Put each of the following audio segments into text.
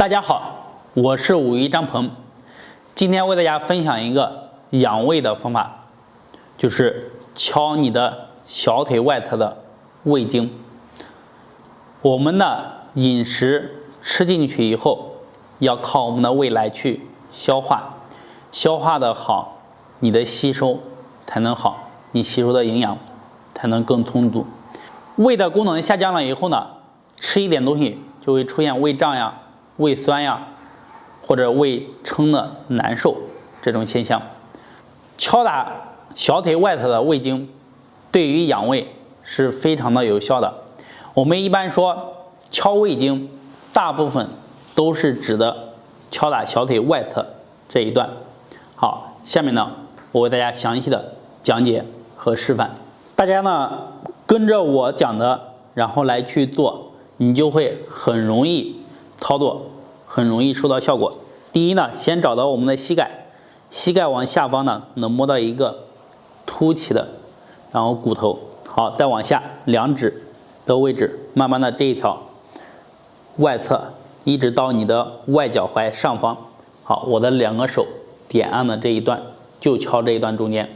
大家好，我是武夷张鹏，今天为大家分享一个养胃的方法，就是敲你的小腿外侧的胃经。我们的饮食吃进去以后，要靠我们的胃来去消化，消化的好，你的吸收才能好，你吸收的营养才能更充足。胃的功能下降了以后呢，吃一点东西就会出现胃胀呀、胃酸呀，或者胃撑的难受这种现象。敲打小腿外侧的胃经，对于养胃是非常的有效的。我们一般说敲胃经，大部分都是指的敲打小腿外侧这一段。好，下面呢，我为大家详细的讲解和示范。大家呢跟着我讲的，然后来去做，你就会很容易操作，很容易收到效果。第一呢，先找到我们的膝盖，膝盖往下方呢能摸到一个凸起的，然后骨头。好，再往下两指的位置，慢慢的这一条外侧一直到你的外脚踝上方。好，我的两个手点按的这一段，就敲这一段中间，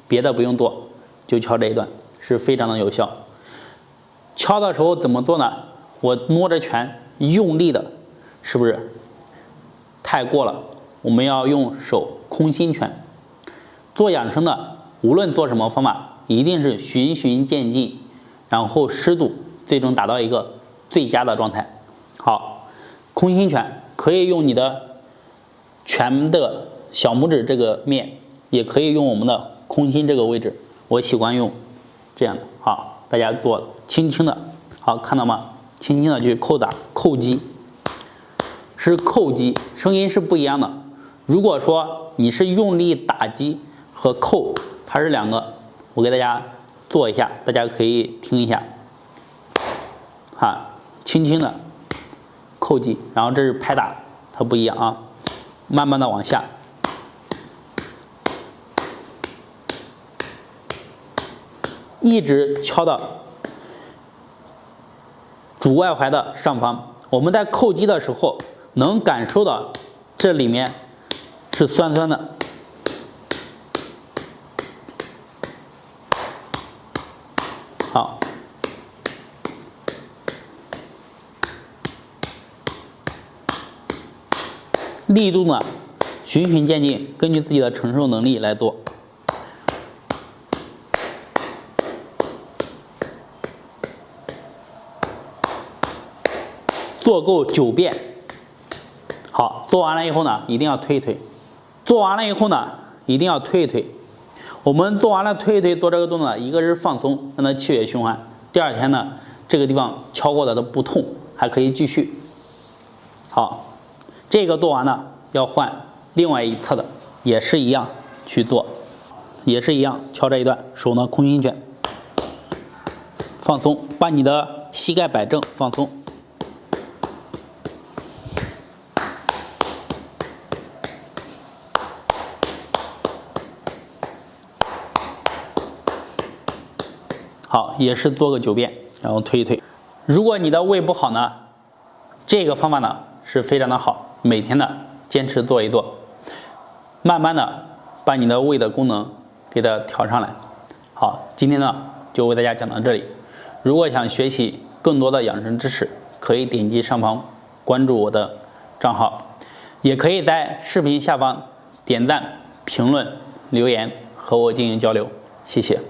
别的不用做，就敲这一段，是非常的有效。敲的时候怎么做呢？我摸着拳用力的，是不是太过了？我们要用手空心拳。做养生的，无论做什么方法，一定是循序渐进，然后适度，最终达到一个最佳的状态。好，空心拳可以用你的拳的小拇指这个面，也可以用我们的空心这个位置。我喜欢用这样的。好，大家做轻轻的，好，看到吗？轻轻的去扣打扣击，是扣击，声音是不一样的。如果说你是用力打击和扣，它是两个，我给大家做一下，大家可以听一下。哈，轻轻的扣击，然后这是拍打，它不一样啊。慢慢的往下，一直敲到主外踝的上方。我们在扣击的时候，能感受到这里面是酸酸的。好，力度呢，循序渐进，根据自己的承受能力来做。做够9遍。好，做完了以后呢，一定要推一推。做完了以后呢，一定要推一推。我们做完了推一推，做这个动作，一个是放松，让它气血循环。第二天呢，这个地方敲过的都不痛，还可以继续。好，这个做完了，要换另外一侧的，也是一样去做，也是一样敲这一段，手呢空心拳，放松，把你的膝盖摆正，放松。好，也是做个9遍，然后推一推。如果你的胃不好呢，这个方法呢是非常的好，每天的坚持做一做，慢慢的把你的胃的功能给它调上来。好，今天呢就为大家讲到这里。如果想学习更多的养生知识，可以点击上方关注我的账号，也可以在视频下方点赞、评论、留言和我进行交流。谢谢。